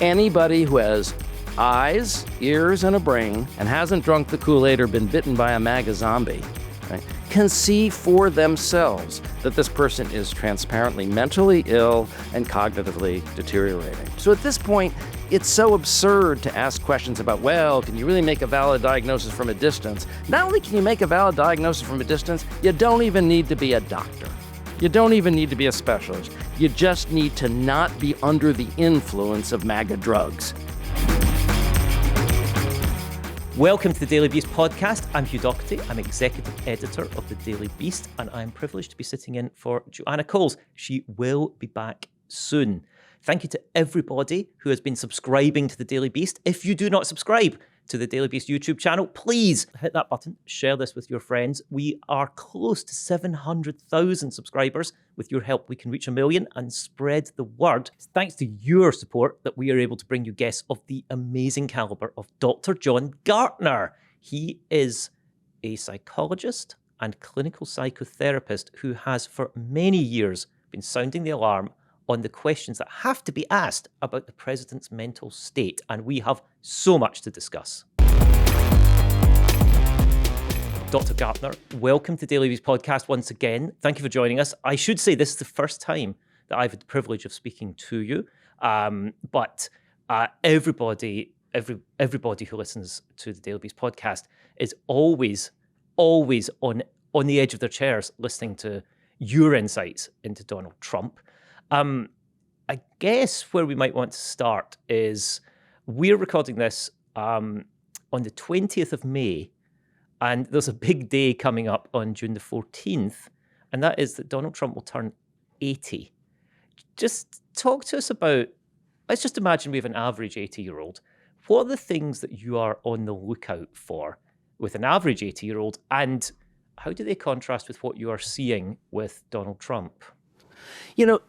Anybody who has eyes, ears, and a brain and hasn't drunk the Kool-Aid or been bitten by a MAGA zombie, right, can see for themselves that this person is transparently mentally ill and cognitively deteriorating. So at this point, it's so absurd to ask questions about, well, can you really make a valid diagnosis from a distance? Not only can you make a valid diagnosis from a distance, you don't even need to be a doctor. You don't even need to be a specialist. You just need to not be under the influence of MAGA drugs. Welcome to the Daily Beast podcast. I'm Hugh Dougherty. I'm executive editor of the Daily Beast, and I'm privileged to be sitting in for Joanna Coles. She will be back soon. Thank you to everybody who has been subscribing to the Daily Beast. If you do not subscribe to the Daily Beast YouTube channel, please hit that button, share this with your friends. We are close to 700,000 subscribers. With your help, we can reach 1 million and spread the word. It's thanks to your support that we are able to bring you guests of the amazing caliber of Dr. John Gartner. He is a psychologist and clinical psychotherapist who has for many years been sounding the alarm on the questions that have to be asked about the president's mental state, and we have so much to discuss. Dr. Gartner, welcome to Daily Beast podcast once again. Thank you for joining us. I should say this is the first time that I've had the privilege of speaking to you, but everybody who listens to the Daily Beast podcast is always on the edge of their chairs listening to your insights into Donald Trump. I guess where we might want to start is we're recording this on the 20th of May, and there's a big day coming up on June the 14th, and that is that Donald Trump will turn 80. Just talk to us about, let's just imagine we have an average 80-year-old. What are the things that you are on the lookout for with an average 80-year-old, and how do they contrast with what you are seeing with Donald Trump? You know,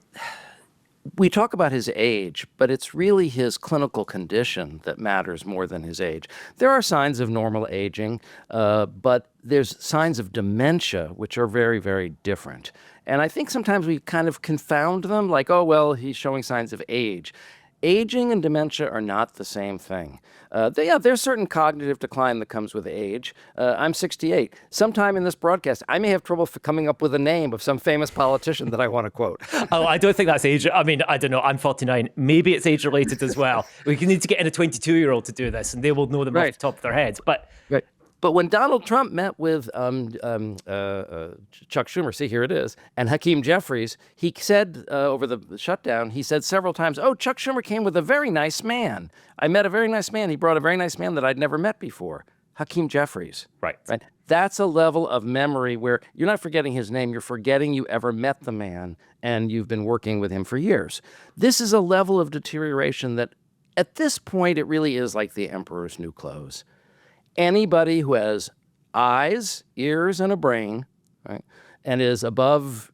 we talk about his age, but it's really his clinical condition that matters more than his age. There are signs of normal aging, but there's signs of dementia, which are very, very different. And I think sometimes we kind of confound them, like, oh, well, he's showing signs of age. Aging and dementia are not the same thing. There's certain cognitive decline that comes with age. I'm 68. Sometime in this broadcast, I may have trouble coming up with a name of some famous politician that I want to quote. Oh, I don't think that's age. I mean, I don't know. I'm 49. Maybe it's age-related as well. We need to get in a 22-year-old to do this, and they will know them off the top of their heads. But when Donald Trump met with Chuck Schumer, see, here it is, and Hakeem Jeffries, he said over the shutdown, he said several times, oh, Chuck Schumer came with a very nice man. I met a very nice man. He brought a very nice man that I'd never met before. Hakeem Jeffries. Right. That's a level of memory where you're not forgetting his name. You're forgetting you ever met the man, and you've been working with him for years. This is a level of deterioration that at this point, it really is like the emperor's new clothes. Anybody who has eyes, ears, and a brain, right, and is above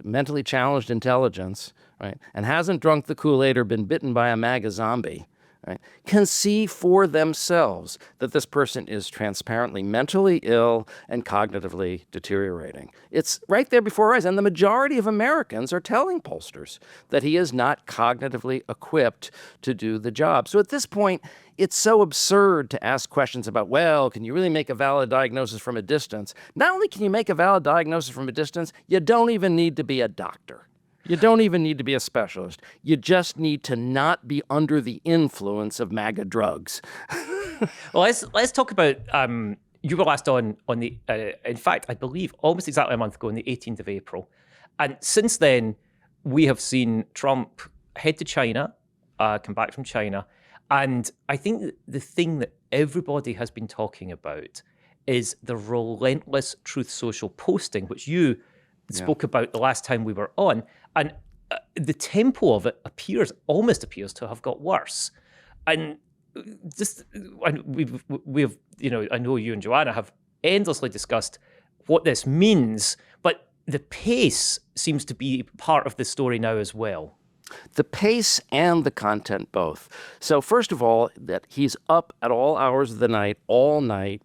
mentally challenged intelligence, right, and hasn't drunk the Kool-Aid or been bitten by a MAGA zombie, right, can see for themselves that this person is transparently mentally ill and cognitively deteriorating. It's right there before our eyes, and the majority of Americans are telling pollsters that he is not cognitively equipped to do the job. So at this point, it's so absurd to ask questions about, well, can you really make a valid diagnosis from a distance? Not only can you make a valid diagnosis from a distance, you don't even need to be a doctor. You don't even need to be a specialist. You just need to not be under the influence of MAGA drugs. Well, let's talk about, you were last on the, in fact, I believe almost exactly a month ago on the 18th of April. And since then, we have seen Trump head to China, come back from China. And I think that the thing that everybody has been talking about is the relentless Truth Social posting, which you spoke about the last time we were on. And the tempo of it almost appears to have got worse. And we've I know you and Joanna have endlessly discussed what this means, but the pace seems to be part of the story now as well. The pace and the content both. So first of all, that he's up at all hours of the night, all night,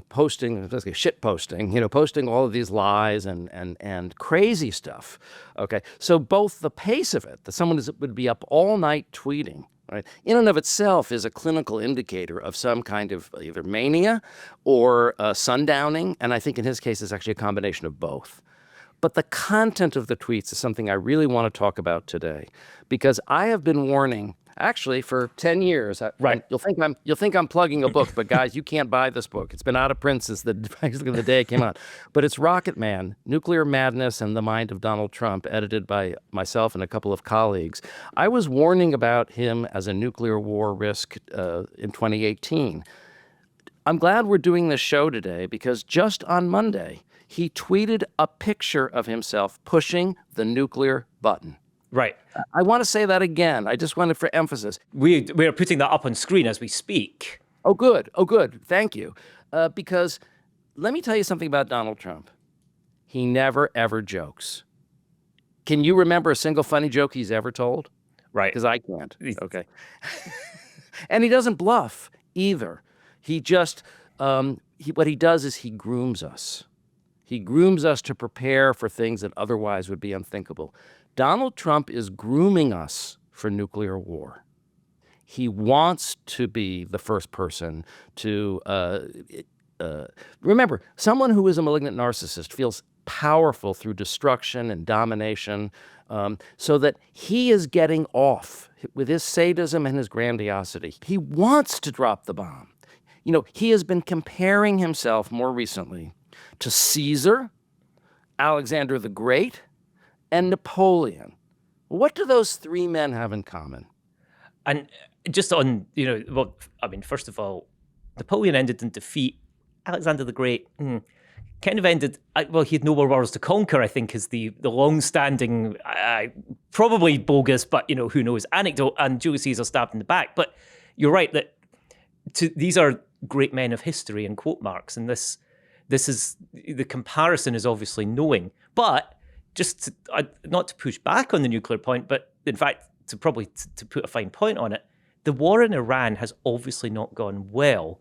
posting, basically shit posting, posting all of these lies and crazy stuff. Okay, so both the pace of it, that someone would be up all night tweeting, right, in and of itself is a clinical indicator of some kind of either mania or sundowning. And I think in his case, it's actually a combination of both. But the content of the tweets is something I really want to talk about today, because I have been warning actually for 10 years. Right. You'll think I'm plugging a book, but guys, you can't buy this book. It's been out of print since basically the day it came out. But it's Rocket Man, Nuclear Madness and the Mind of Donald Trump, edited by myself and a couple of colleagues. I was warning about him as a nuclear war risk in 2018. I'm glad we're doing this show today, because just on Monday, he tweeted a picture of himself pushing the nuclear button. Right. I want to say that again. I just wanted for emphasis. We are putting that up on screen as we speak. Oh, good. Oh, good. Thank you. Because let me tell you something about Donald Trump. He never, ever jokes. Can you remember a single funny joke he's ever told? Right. Because I can't. Okay. And he doesn't bluff either. He just, what he does is he grooms us. He grooms us to prepare for things that otherwise would be unthinkable. Donald Trump is grooming us for nuclear war. He wants to be the first person to remember, someone who is a malignant narcissist feels powerful through destruction and domination, so that he is getting off with his sadism and his grandiosity. He wants to drop the bomb. You know, he has been comparing himself more recently to Caesar, Alexander the Great, and Napoleon. What do those three men have in common? And just on, well, I mean, first of all, Napoleon ended in defeat. Alexander the Great kind of ended, well, he had no more worlds to conquer, I think, is the long-standing, probably bogus, but, who knows, anecdote, and Julius Caesar stabbed in the back. But you're right that these are great men of history in quote marks, and this is, the comparison is obviously knowing. But just not to push back on the nuclear point, but in fact, to put a fine point on it, the war in Iran has obviously not gone well.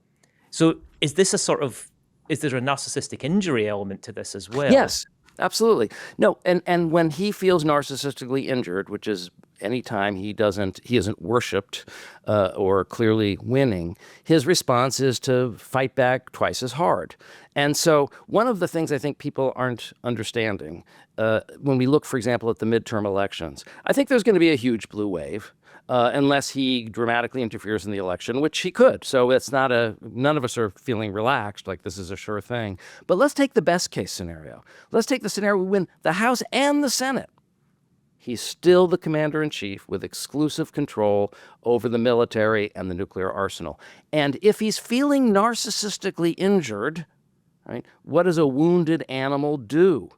So is there a narcissistic injury element to this as well? Yes, absolutely. No, and when he feels narcissistically injured, which is anytime he isn't worshipped or clearly winning, his response is to fight back twice as hard. And so one of the things I think people aren't understanding when we look, for example, at the midterm elections, I think there's going to be a huge blue wave unless he dramatically interferes in the election, which he could. So it's none of us are feeling relaxed like this is a sure thing. But let's take the best case scenario. Let's take the scenario we win the House and the Senate. He's still the commander-in-chief with exclusive control over the military and the nuclear arsenal. And if he's feeling narcissistically injured, right, what does a wounded animal do?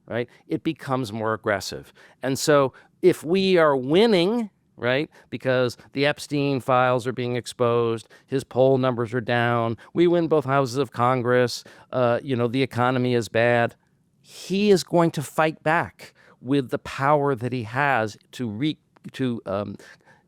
Right? It becomes more aggressive. And so if we are winning, right, because the Epstein files are being exposed, his poll numbers are down, we win both houses of Congress, the economy is bad, he is going to fight back with the power that he has to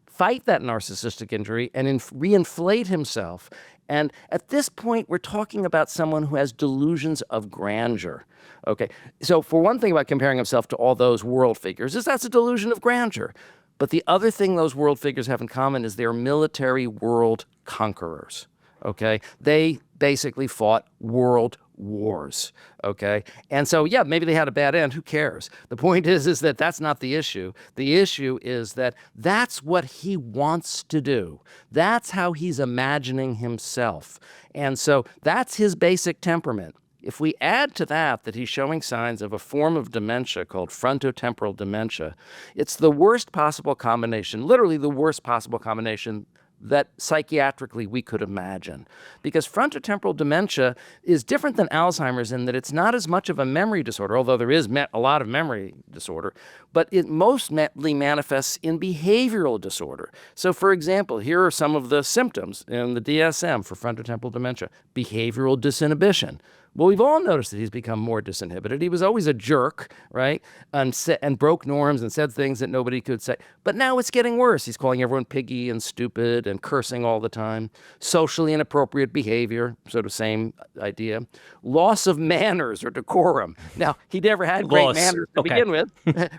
fight that narcissistic injury and reinflate himself. And at this point, we're talking about someone who has delusions of grandeur. Okay, so for one thing about comparing himself to all those world figures is that's a delusion of grandeur. But the other thing those world figures have in common is they're military world conquerors. Okay, they basically fought world wars. Okay, and so yeah, maybe they had a bad end. Who cares? The point is that that's not the issue. The issue is that that's what he wants to do. That's how he's imagining himself, and so that's his basic temperament. If we add to that he's showing signs of a form of dementia called frontotemporal dementia, it's the worst possible combination, literally the worst possible combination that psychiatrically we could imagine. Because frontotemporal dementia is different than Alzheimer's in that it's not as much of a memory disorder, although there is a lot of memory disorder, but it mostly manifests in behavioral disorder. So for example, here are some of the symptoms in the DSM for frontotemporal dementia. Behavioral disinhibition. Well, we've all noticed that he's become more disinhibited. He was always a jerk, right? And broke norms and said things that nobody could say. But now it's getting worse. He's calling everyone piggy and stupid and cursing all the time. Socially inappropriate behavior, sort of same idea. Loss of manners or decorum. Now, he never had great manners to begin with,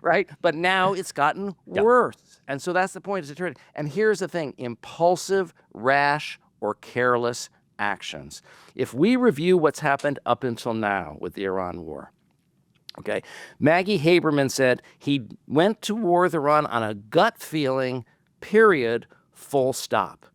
right? But now it's gotten worse. And so that's the point. It's deteriorating. And here's the thing. Impulsive, rash, or careless actions. If we review what's happened up until now with the Iran war, okay, Maggie Haberman said he went to war with Iran on a gut feeling, period, full stop.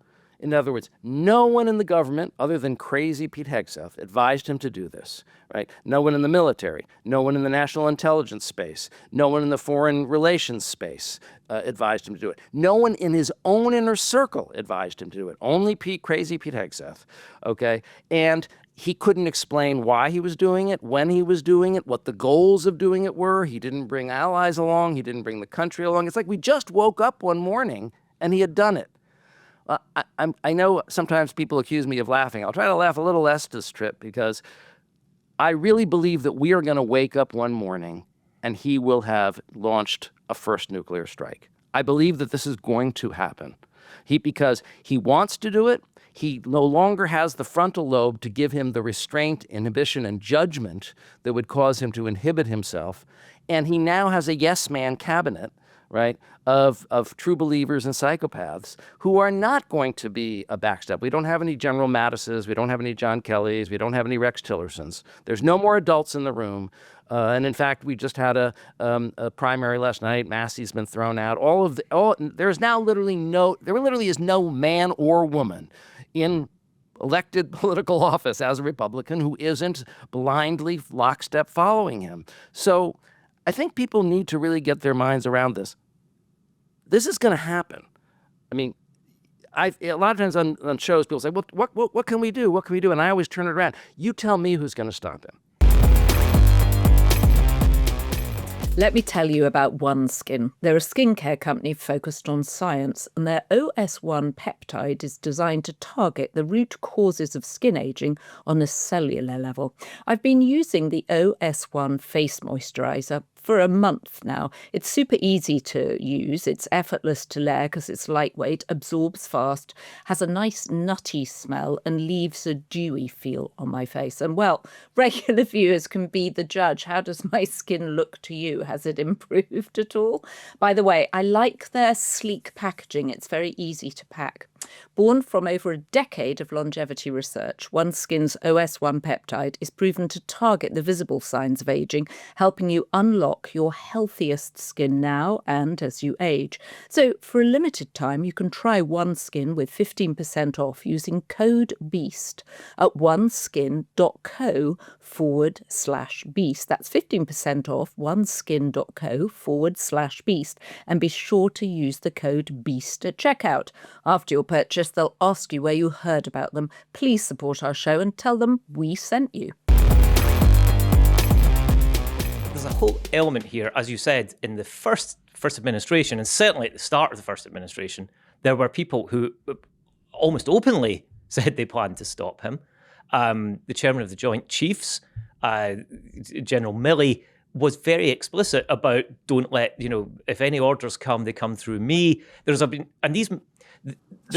In other words, no one in the government, other than crazy Pete Hegseth, advised him to do this, right? No one in the military, no one in the national intelligence space, no one in the foreign relations space advised him to do it. No one in his own inner circle advised him to do it. Only crazy Pete Hegseth, okay? And he couldn't explain why he was doing it, when he was doing it, what the goals of doing it were. He didn't bring allies along. He didn't bring the country along. It's like we just woke up one morning and he had done it. I know sometimes people accuse me of laughing. I'll try to laugh a little less this trip because I really believe that we are going to wake up one morning and he will have launched a first nuclear strike. I believe that this is going to happen. Because he wants to do it. He no longer has the frontal lobe to give him the restraint, inhibition, and judgment that would cause him to inhibit himself. And he now has a yes man cabinet, right, of true believers and psychopaths who are not going to be a backstep. We don't have any General Mattises. We don't have any John Kellys. We don't have any Rex Tillersons. There's no more adults in the room. And in fact, we just had a primary last night. Massey's been thrown out. There literally is no man or woman in elected political office as a Republican who isn't blindly lockstep following him. So I think people need to really get their minds around this. This is going to happen. I mean, a lot of times on shows, people say, well, what can we do? What can we do? And I always turn it around. You tell me who's going to stop him. Let me tell you about OneSkin. They're a skincare company focused on science, and their OS1 peptide is designed to target the root causes of skin aging on a cellular level. I've been using the OS1 face moisturizer for a month now. It's super easy to use. It's effortless to layer because it's lightweight, absorbs fast, has a nice nutty smell, and leaves a dewy feel on my face. And well, regular viewers can be the judge. How does my skin look to you? Has it improved at all? By the way, I like their sleek packaging. It's very easy to pack. Born from over a decade of longevity research, OneSkin's OS1 peptide is proven to target the visible signs of aging, helping you unlock your healthiest skin now and as you age. So for a limited time, you can try OneSkin with 15% off using code BEAST at oneskin.co/beast. That's 15% off oneskin.co/beast. And be sure to use the code BEAST at checkout. After your purchase, they'll ask you where you heard about them. Please support our show and tell them we sent you. There's a whole element here, as you said, in the first administration, and certainly at the start of the first administration, there were people who almost openly said they planned to stop him. The chairman of the Joint Chiefs, General Milley, was very explicit about don't let, if any orders come, they come through me. That's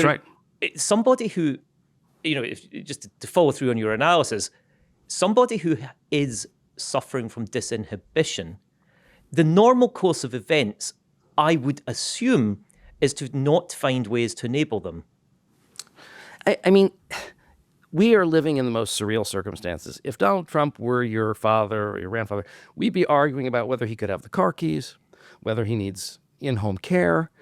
right. Somebody who, just to follow through on your analysis, somebody who is suffering from disinhibition, the normal course of events, I would assume, is to not find ways to enable them. I mean, we are living in the most surreal circumstances. If Donald Trump were your father or your grandfather, we'd be arguing about whether he could have the car keys, whether he needs in-home care.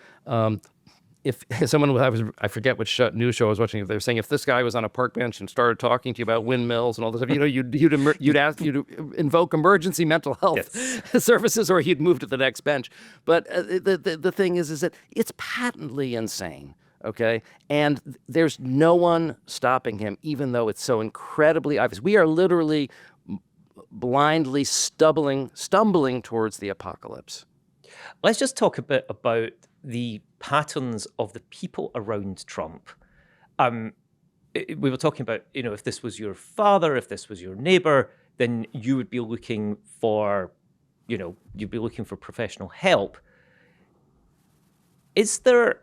If someone, I forget which news show I was watching, if they were saying if this guy was on a park bench and started talking to you about windmills and all this stuff, you'd ask you to invoke emergency mental health services, or he'd move to the next bench. But the thing is that it's patently insane. Okay, and there's no one stopping him, even though it's so incredibly obvious. We are literally blindly stumbling towards the apocalypse. Let's just talk a bit about the patterns of the people around Trump. we were talking about, if this was your father, if this was your neighbor, then you would be looking for, you'd be looking for professional help. I was going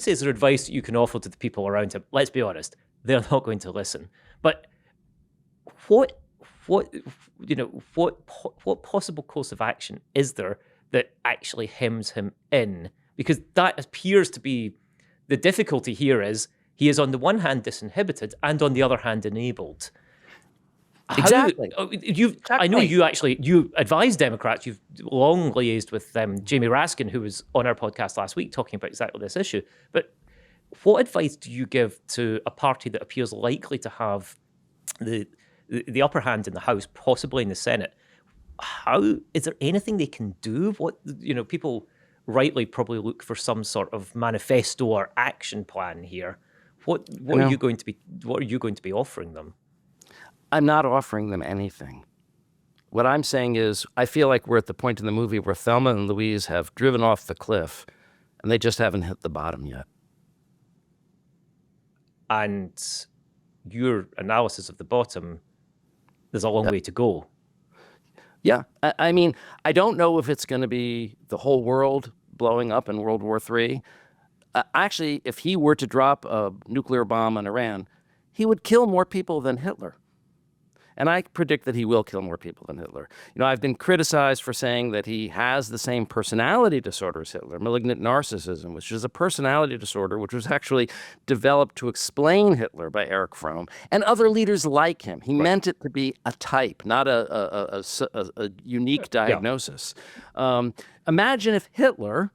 to say, is there advice that you can offer to the people around him? Let's be honest, they're not going to listen. But what possible course of action is there that actually hems him in? Because that appears to be the difficulty here. Is he is on the one hand disinhibited and on the other hand enabled. Exactly. I know you advise Democrats. You've long liaised with Jamie Raskin, who was on our podcast last week talking about exactly this issue. But what advice do you give to a party that appears likely to have the upper hand in the House, possibly in the Senate? How is there anything they can do? What people rightly probably look for some sort of manifesto or action plan here. What are you going to be offering them? I'm not offering them anything. What I'm saying is, I feel like we're at the point in the movie where Thelma and Louise have driven off the cliff, and they just haven't hit the bottom yet. And your analysis of the bottom, there's a long way to go. Yeah. I mean, I don't know if it's going to be the whole world blowing up in World War III. Actually, if he were to drop a nuclear bomb on Iran, he would kill more people than Hitler. And I predict that he will kill more people than Hitler. I've been criticized for saying that he has the same personality disorder as Hitler, malignant narcissism, which is a personality disorder which was actually developed to explain Hitler by Erich Fromm and other leaders like him. He meant it to be a type, not a unique diagnosis. Imagine if Hitler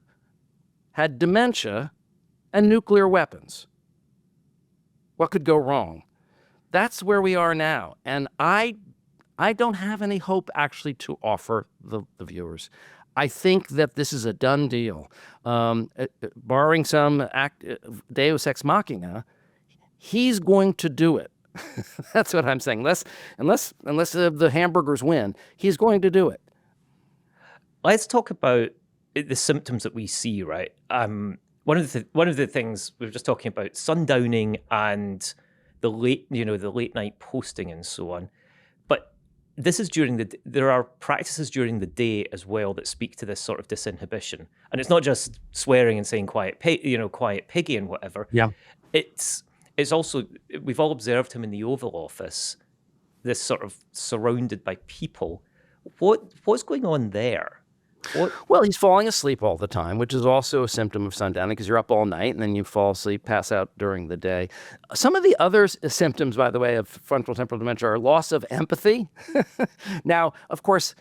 had dementia and nuclear weapons. What could go wrong? That's where we are now. And I don't have any hope actually to offer the viewers. I think that this is a done deal. Barring some deus ex machina, he's going to do it. That's what I'm saying. Unless the hamburgers win, he's going to do it. Let's talk about the symptoms that we see, right? One of the things we were just talking about, sundowning and the late night posting and so on. But this is there are practices during the day as well that speak to this sort of disinhibition. And it's not just swearing and saying quiet piggy and whatever. Yeah. It's also, we've all observed him in the Oval Office, this sort of surrounded by people. What's going on there? Well, he's falling asleep all the time, which is also a symptom of sundowning because you're up all night and then you fall asleep, pass out during the day. Some of the other symptoms, by the way, of frontotemporal dementia are loss of empathy. Now, of course,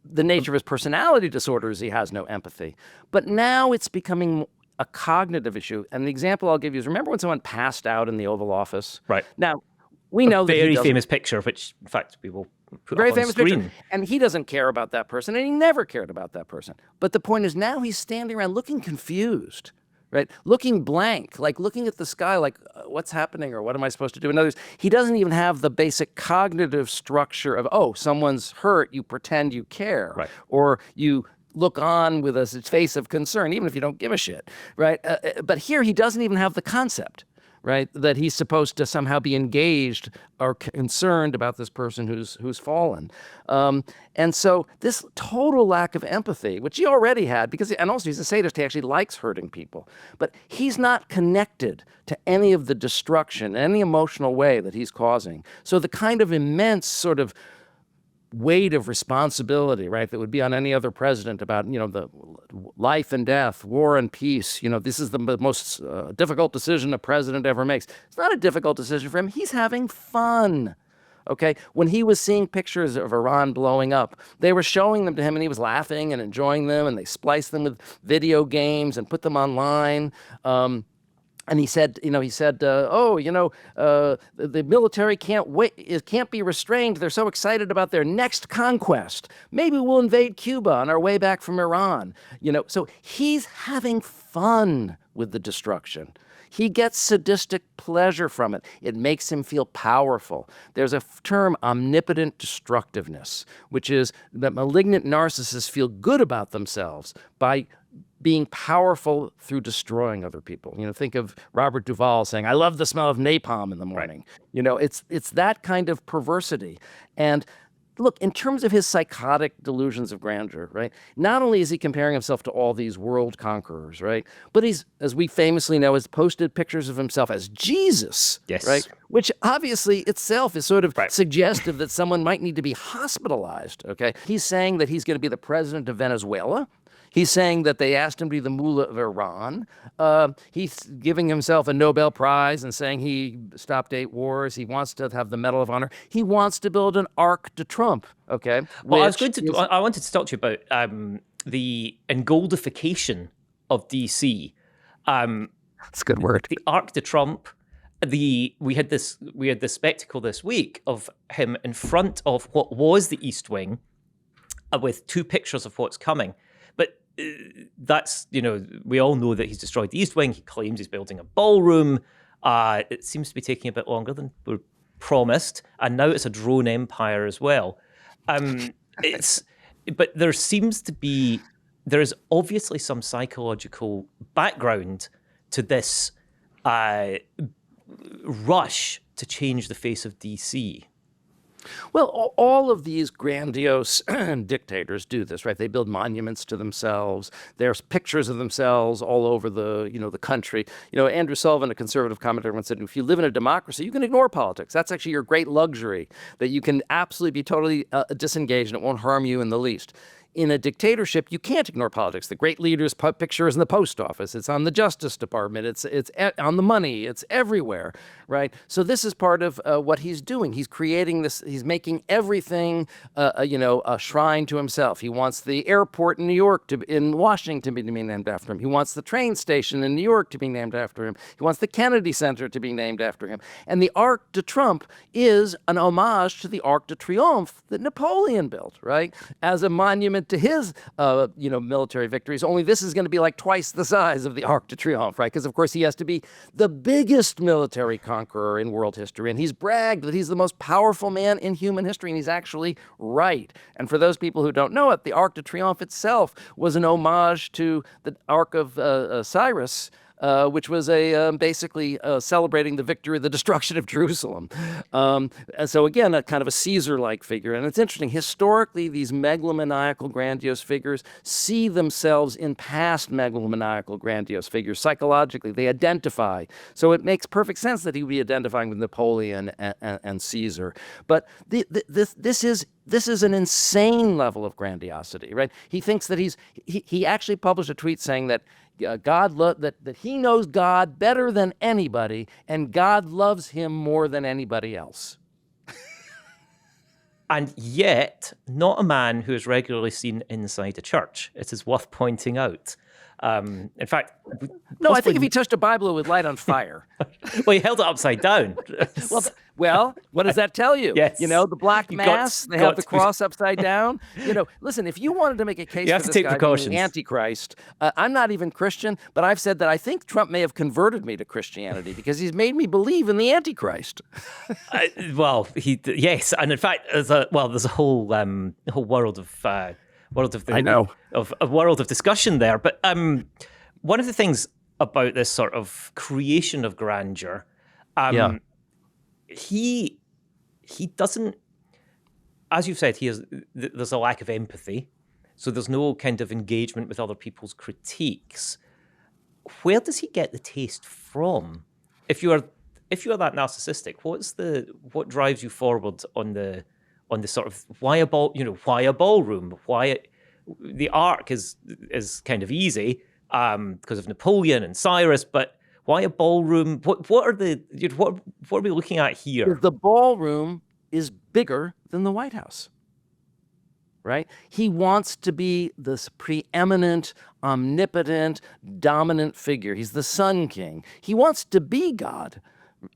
the nature of his personality disorder is he has no empathy. But now it's becoming a cognitive issue. And the example I'll give you is, remember when someone passed out in the Oval Office? Right. Now, we know that very famous picture, which, in fact, we will put very up on famous screen. picture. And he doesn't care about that person, and he never cared about that person. But the point is, now he's standing around looking confused, right? Looking blank, like looking at the sky, like, what's happening, or what am I supposed to do? In other words, he doesn't even have the basic cognitive structure of, oh, someone's hurt, you pretend you care. Right. Or you look on with a face of concern, even if you don't give a shit, right? But here, he doesn't even have the concept, right, that he's supposed to somehow be engaged or concerned about this person who's fallen. And so this total lack of empathy, which he already had, and also he's a sadist, he actually likes hurting people, but he's not connected to any of the destruction, any emotional way that he's causing. So the kind of immense sort of weight of responsibility, right, that would be on any other president about, the life and death, war and peace. This is the most difficult decision a president ever makes. It's not a difficult decision for him. He's having fun. Okay? When he was seeing pictures of Iran blowing up, they were showing them to him and he was laughing and enjoying them, and they spliced them with video games and put them online. And he said, the military can't wait. It can't be restrained. They're so excited about their next conquest. Maybe we'll invade Cuba on our way back from Iran. So he's having fun with the destruction. He gets sadistic pleasure from it. It makes him feel powerful. There's a term, omnipotent destructiveness, which is that malignant narcissists feel good about themselves by being powerful through destroying other people. Think of Robert Duvall saying, "I love the smell of napalm in the morning." It's that kind of perversity. And look, in terms of his psychotic delusions of grandeur, right? Not only is he comparing himself to all these world conquerors, right? But he's, as we famously know, has posted pictures of himself as Jesus, Yes. right? Which obviously itself is sort of Right. suggestive that someone might need to be hospitalized, okay? He's saying that he's going to be the president of Venezuela. He's saying that they asked him to be the mullah of Iran. He's giving himself a Nobel Prize and saying he stopped 8 wars. He wants to have the Medal of Honor. He wants to build an Arc de Triomphe, okay? Well, I wanted to talk to you about the engoldification of DC. That's a good word. The Arc de Triomphe. We had this spectacle this week of him in front of what was the East Wing, with 2 pictures of what's coming. But that's, we all know that he's destroyed the East Wing. He claims he's building a ballroom. It seems to be taking a bit longer than we promised. And now it's a drone empire as well. But there is obviously some psychological background to this rush to change the face of DC. Well, all of these grandiose dictators do this, right? They build monuments to themselves. There's pictures of themselves all over the country. Andrew Sullivan, a conservative commentator, once said, if you live in a democracy, you can ignore politics. That's actually your great luxury, that you can absolutely be totally disengaged and it won't harm you in the least. In a dictatorship, you can't ignore politics. The great leader's picture is in the post office. It's on the Justice Department. It's on the money. It's everywhere, right? So this is part of what he's doing. He's creating this. He's making everything, a shrine to himself. He wants the airport in New York in Washington to be named after him. He wants the train station in New York to be named after him. He wants the Kennedy Center to be named after him. And the Arc de Triomphe is an homage to the Arc de Triomphe that Napoleon built, right? As a monument to his, military victories. Only this is going to be like twice the size of the Arc de Triomphe, right? Because, of course, he has to be the biggest military conqueror in world history. And he's bragged that he's the most powerful man in human history, and he's actually right. And for those people who don't know it, the Arc de Triomphe itself was an homage to the Arc of Cyrus, which was basically celebrating the victory, the destruction of Jerusalem. And so again, a kind of a Caesar-like figure. And it's interesting, historically, these megalomaniacal, grandiose figures see themselves in past megalomaniacal, grandiose figures. Psychologically, they identify. So it makes perfect sense that he would be identifying with Napoleon and Caesar. But this is an insane level of grandiosity, right? He thinks that he actually published a tweet saying that that he knows God better than anybody, and God loves him more than anybody else. And yet, not a man who is regularly seen inside a church. It is worth pointing out. In fact, no, I think if he touched a Bible, it would light on fire. Well, he held it upside down. Well, what does that tell you? Yes. The Black Mass, they have the cross upside down. Listen, if you wanted to make a case for this guy being the Antichrist, I'm not even Christian, but I've said that I think Trump may have converted me to Christianity because he's made me believe in the Antichrist. Yes, and in fact, there's a whole world of a world of discussion there. But one of the things about this sort of creation of grandeur, he doesn't, as you've said, there's a lack of empathy, so there's no kind of engagement with other people's critiques. Where does he get the taste from? If you are that narcissistic, what drives you forward on the sort of why a ballroom? Why the Arc is kind of easy because of Napoleon and Cyrus, but why a ballroom? What are we looking at here? The ballroom is bigger than the White House, right? He wants to be this preeminent, omnipotent, dominant figure. He's the Sun King. He wants to be God.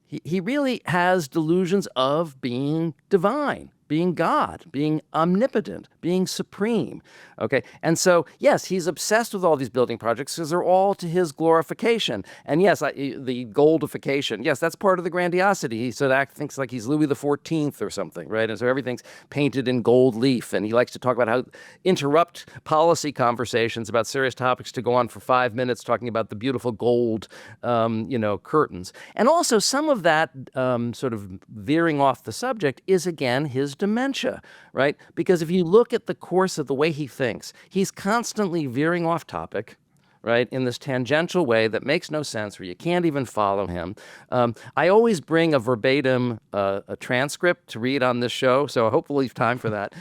He really has delusions of being divine, being God, being omnipotent, being supreme. Okay. And so, yes, he's obsessed with all these building projects because they're all to his glorification. And yes, the goldification, yes, that's part of the grandiosity. He sort of thinks like he's Louis XIV or something, right? And so everything's painted in gold leaf. And he likes to talk about how interrupt policy conversations about serious topics to go on for 5 minutes talking about the beautiful gold, curtains. And also some of that sort of veering off the subject is, again, his dementia, right? Because if you look at the course of the way he thinks, he's constantly veering off topic, right, in this tangential way that makes no sense, where you can't even follow him. I always bring a verbatim a transcript to read on this show, so I hope we'll leave time for that,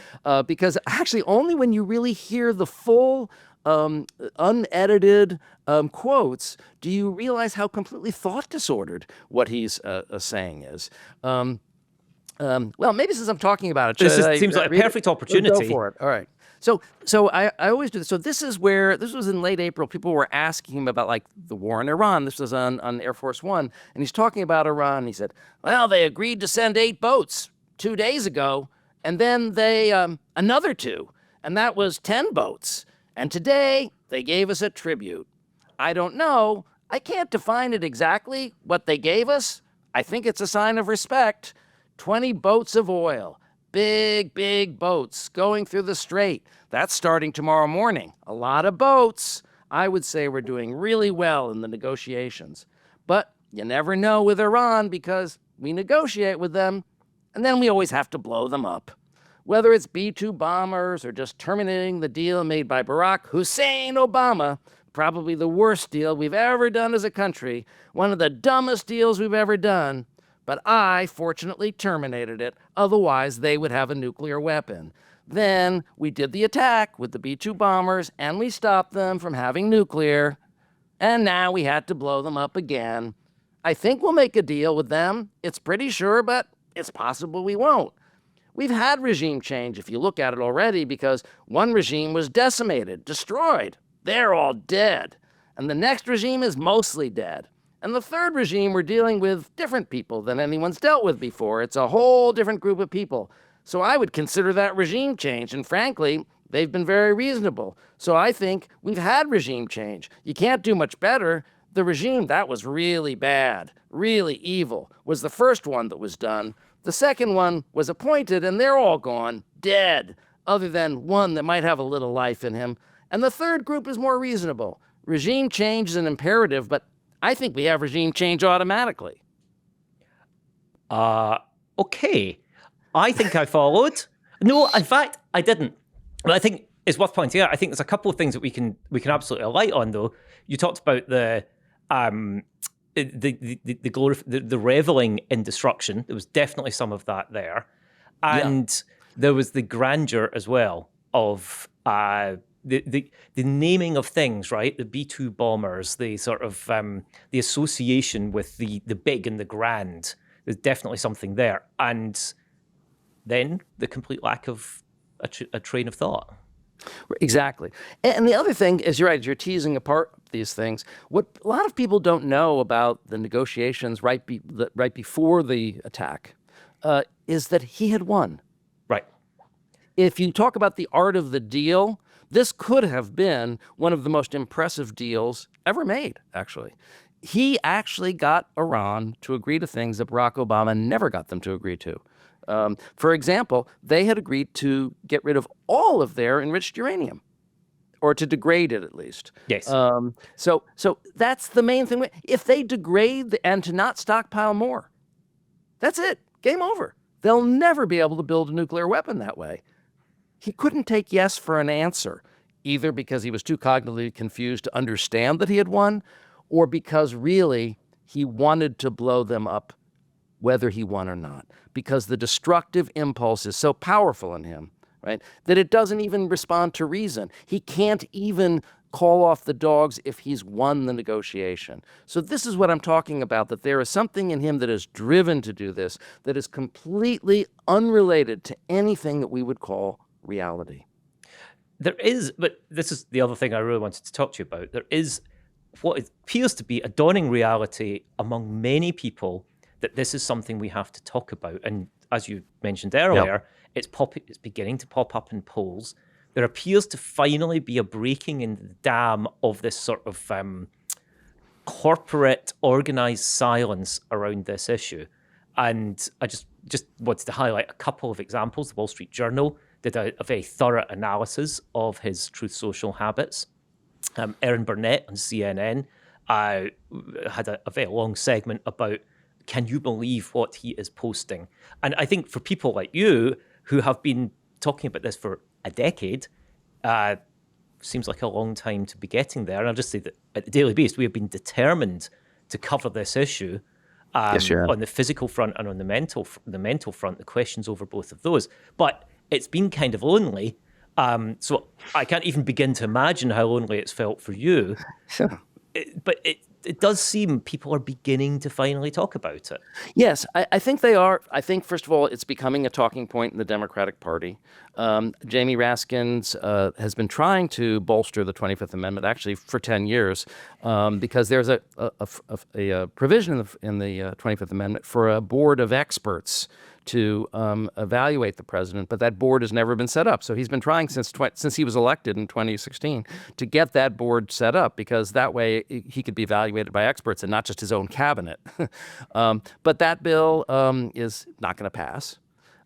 because actually only when you really hear the full unedited quotes do you realize how completely thought disordered what he's saying is. Well, maybe since I'm talking about it, seems like a perfect opportunity. Go for it. All right. So I always do this. So this was in late April. People were asking him about like the war in Iran. This was on Air Force One, and he's talking about Iran. He said, "Well, they agreed to send 8 boats 2 days ago, and then they another 2, and that was 10 boats. And today they gave us a tribute. I don't know. I can't define it exactly what they gave us. I think it's a sign of respect. 20 boats of oil." Big, big boats going through the strait. That's starting tomorrow morning. A lot of boats. I would say we're doing really well in the negotiations. But you never know with Iran because we negotiate with them, and then we always have to blow them up. Whether it's B-2 bombers or just terminating the deal made by Barack Hussein Obama, probably the worst deal we've ever done as a country, one of the dumbest deals we've ever done. But I, fortunately, terminated it. Otherwise, they would have a nuclear weapon. Then we did the attack with the B-2 bombers, and we stopped them from having nuclear. And now we had to blow them up again. I think we'll make a deal with them. It's pretty sure, but it's possible we won't. We've had regime change, if you look at it already, because one regime was decimated, destroyed. They're all dead. And the next regime is mostly dead. And the third regime, we're dealing with different people than anyone's dealt with before. It's a whole different group of people. So I would consider that regime change. And frankly, they've been very reasonable. So I think we've had regime change. You can't do much better. The regime that was really bad, really evil, was the first one that was done. The second one was appointed, and they're all gone, dead, other than one that might have a little life in him. And the third group is more reasonable. Regime change is an imperative, but I think we have regime change automatically. Okay. I think I followed. No, in fact, I didn't. But I think it's worth pointing out. I think there's a couple of things that we can absolutely alight on, though. You talked about the reveling in destruction. There was definitely some of that there, and there was the grandeur as well of the naming of things, right? The B-2 bombers, the sort of the association with the big and the grand. There's definitely something there, and then the complete lack of a train of thought. Exactly. And the other thing is, you're right, you're teasing apart these things. What a lot of people don't know about the negotiations right before the attack is that he had won. Right. If you talk about the art of the deal, this could have been one of the most impressive deals ever made, actually. He actually got Iran to agree to things that Barack Obama never got them to agree to. For example, they had agreed to get rid of all of their enriched uranium, or to degrade it at least. Yes. So that's the main thing. If they degrade and to not stockpile more, that's it. Game over. They'll never be able to build a nuclear weapon that way. He couldn't take yes for an answer, either because he was too cognitively confused to understand that he had won, or because really he wanted to blow them up whether he won or not, because the destructive impulse is so powerful in him, right, that it doesn't even respond to reason. He can't even call off the dogs if he's won the negotiation. So this is what I'm talking about, that there is something in him that is driven to do this that is completely unrelated to anything that we would call reality. There is, but this is the other thing I really wanted to talk to you about. There is what appears to be a dawning reality among many people that this is something we have to talk about. And as you mentioned earlier, It's beginning to pop up in polls. There appears to finally be a breaking in the dam of this sort of corporate organized silence around this issue. And I just wanted to highlight a couple of examples. The Wall Street Journal did a very thorough analysis of his Truth Social habits. Erin Burnett on CNN had a very long segment about, can you believe what he is posting? And I think for people like you who have been talking about this for a decade, seems like a long time to be getting there. And I'll just say that at the Daily Beast, we have been determined to cover this issue on the physical front and on the mental front, the questions over both of those. But it's been kind of lonely. So I can't even begin to imagine how lonely it's felt for you. But it does seem people are beginning to finally talk about it. Yes, I think they are. I think, first of all, it's becoming a talking point in the Democratic Party. Jamie Raskins has been trying to bolster the 25th Amendment, actually, for 10 years, because there's a provision in the 25th Amendment for a board of experts to evaluate the president, but that board has never been set up. So he's been trying since he was elected in 2016 to get that board set up, because that way he could be evaluated by experts and not just his own cabinet. But that bill is not going to pass.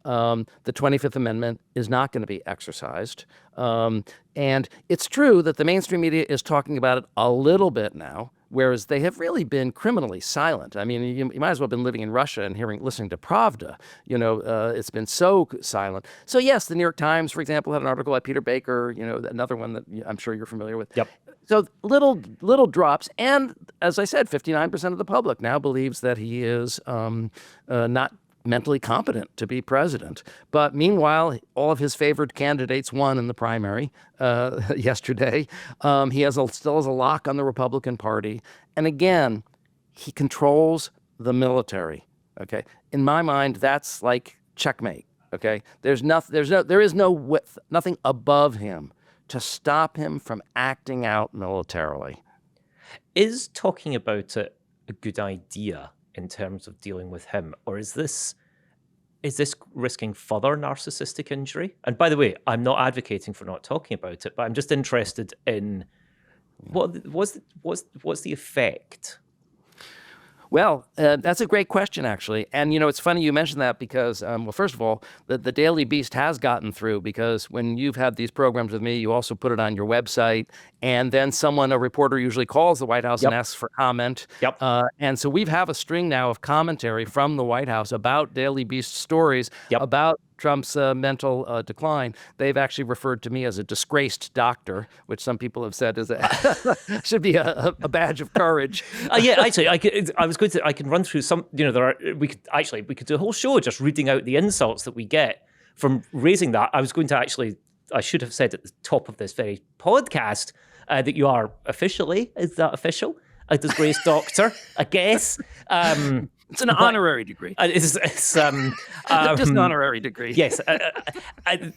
The 25th Amendment is not going to be exercised. And it's true that the mainstream media is talking about it a little bit now, whereas they have really been criminally silent. I mean, you might as well have been living in Russia and listening to Pravda. It's been so silent. So yes, the New York Times, for example, had an article by Peter Baker, another one that I'm sure you're familiar with. Yep. So little drops. And as I said, 59% of the public now believes that he is not mentally competent to be president. But meanwhile, all of his favored candidates won in the primary yesterday. He still has a lock on the Republican Party. And again, he controls the military. Okay. In my mind, that's like checkmate. Okay. There is nothing above him to stop him from acting out militarily. Is talking about it a good idea in terms of dealing with him, or is this risking further narcissistic injury? And by the way, I'm not advocating for not talking about it, but I'm just interested in what's the effect? Well, that's a great question, actually. And, it's funny you mentioned that because, well, first of all, the Daily Beast has gotten through, because when you've had these programs with me, you also put it on your website. And then a reporter usually calls the White House and asks for comment. Yep. And so we have a string now of commentary from the White House about Daily Beast stories about Trump's mental decline. They've actually referred to me as a disgraced doctor, which some people have said should be a badge of courage. Yeah, actually, I can run through some. We could do a whole show just reading out the insults that we get from raising that. I should have said at the top of this very podcast that you are officially, is that official? A disgraced doctor, I guess. It's an honorary degree. It's just an honorary degree. Yes, and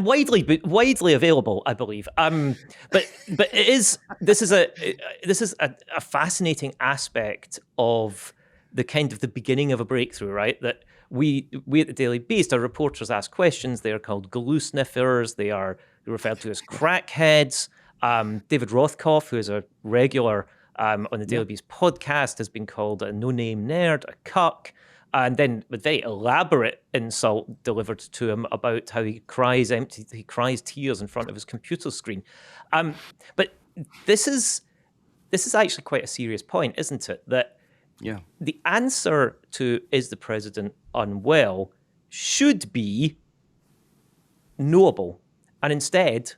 widely available, I believe. But this is a fascinating aspect of the beginning of a breakthrough, right? That we at the Daily Beast, our reporters ask questions. They are called glue sniffers. They are referred to as crackheads. David Rothkopf, who is a regular on the Daily Beast podcast, has been called a no-name nerd, a cuck, and then with very elaborate insult delivered to him about how he cries tears in front of his computer screen. But this is actually quite a serious point, isn't it? That the answer to is the president unwell should be knowable, and instead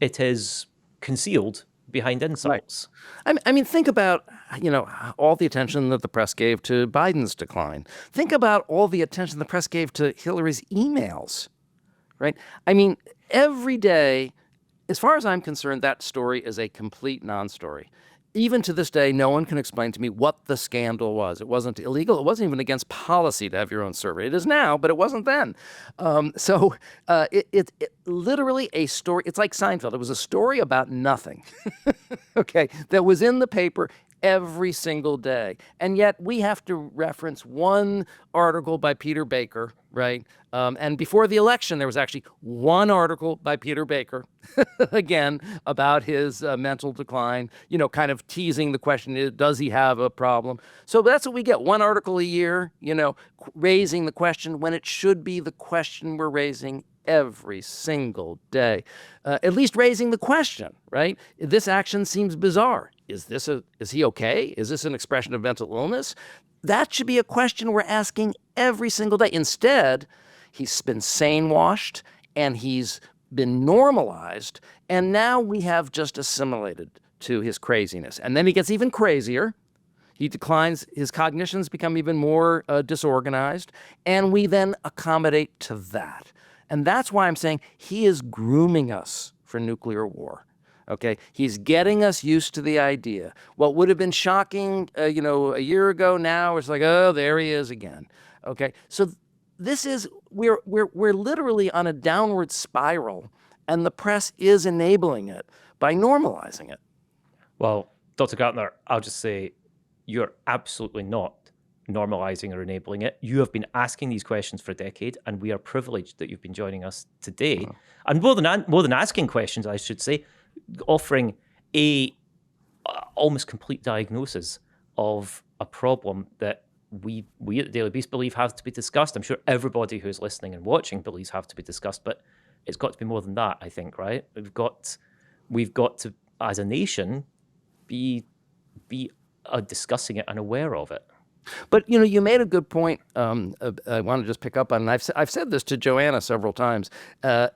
it is concealed behind insults. Right. I mean, think about, all the attention that the press gave to Biden's decline. Think about all the attention the press gave to Hillary's emails, right? I mean, every day, as far as I'm concerned, that story is a complete non-story. Even to this day, no one can explain to me what the scandal was. It wasn't illegal. It wasn't even against policy to have your own server. It is now, but it wasn't then. So it literally a story. It's like Seinfeld. It was a story about nothing, okay, that was in the paper every single day. And yet we have to reference one article by Peter Baker, right? And before the election, there was actually one article by Peter Baker, again, about his mental decline, kind of teasing the question, does he have a problem? So that's what we get, one article a year, raising the question when it should be the question we're raising every single day. At least raising the question, right? This action seems bizarre. Is he okay? Is this an expression of mental illness? That should be a question we're asking every single day. Instead, he's been sane-washed and he's been normalized, and now we have just assimilated to his craziness. And then he gets even crazier. He declines, his cognitions become even more disorganized, and we then accommodate to that. And that's why I'm saying he is grooming us for nuclear war. Okay, he's getting us used to the idea. What would have been shocking, a year ago, now it's like, oh, there he is again. Okay, so we're literally on a downward spiral, and the press is enabling it by normalizing it. Well, Dr. Gartner, I'll just say you're absolutely not normalizing or enabling it. You have been asking these questions for a decade, and we are privileged that you've been joining us today. And more than asking questions, I should say, offering a almost complete diagnosis of a problem that we at the Daily Beast believe has to be discussed. I'm sure everybody who's listening and watching believes have to be discussed, but it's got to be more than that, I think, right? We've got to, as a nation, be discussing it and aware of it. But, you made a good point. I want to just pick up on, and I've said this to Joanna several times. I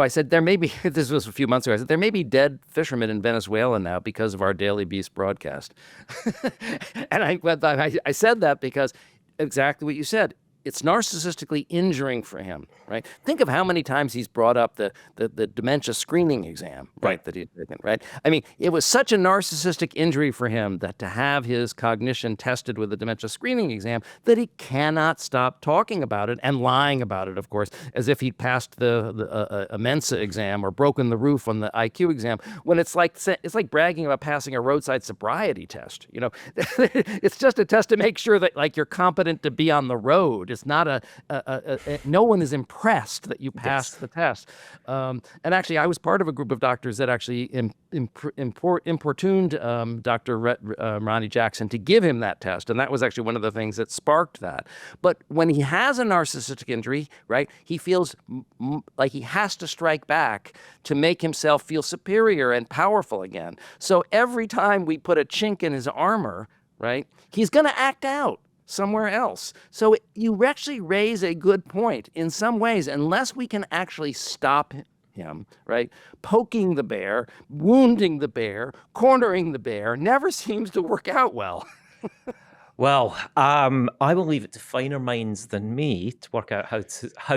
said there may be, this was a few months ago, I said there may be dead fishermen in Venezuela now because of our Daily Beast broadcast. And I said that because exactly what you said. It's narcissistically injuring for him, right? Think of how many times he's brought up the dementia screening exam, right, that he'd taken, right? I mean, it was such a narcissistic injury for him that to have his cognition tested with the dementia screening exam that he cannot stop talking about it and lying about it, of course, as if he'd passed the Mensa exam or broken the roof on the IQ exam, when it's like bragging about passing a roadside sobriety test. It's just a test to make sure that you're competent to be on the road. It's not no one is impressed that you passed the test. And actually, I was part of a group of doctors that actually importuned Dr. Ronnie Jackson to give him that test. And that was actually one of the things that sparked that. But when he has a narcissistic injury, right, he feels like he has to strike back to make himself feel superior and powerful again. So every time we put a chink in his armor, right, he's going to act out somewhere else. So you actually raise a good point. In some ways, unless we can actually stop him, right, poking the bear, wounding the bear, cornering the bear, never seems to work out well. Well, I will leave it to finer minds than me to work out how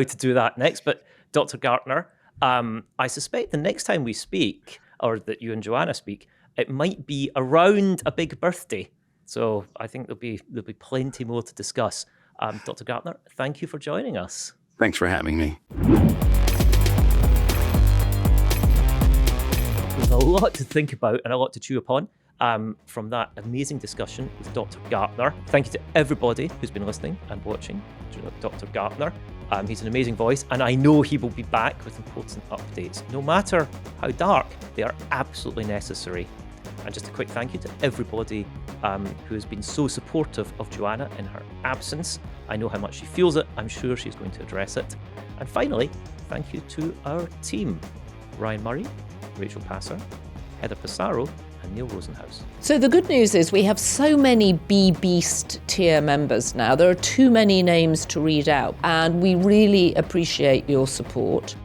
to do that next. But Dr. Gartner, I suspect the next time we speak, or that you and Joanna speak, it might be around a big birthday. So I think there'll be plenty more to discuss. Dr. Gartner, thank you for joining us. Thanks for having me. There's a lot to think about and a lot to chew upon from that amazing discussion with Dr. Gartner. Thank you to everybody who's been listening and watching Dr. Gartner. He's an amazing voice, and I know he will be back with important updates. No matter how dark, they are absolutely necessary. And just a quick thank you to everybody who has been so supportive of Joanna in her absence. I know how much she feels it. I'm sure she's going to address it. And finally, thank you to our team, Ryan Murray, Rachel Passer, Heather Passaro, and Neil Rosenhaus. So the good news is we have so many B-Beast tier members now. There are too many names to read out, and we really appreciate your support.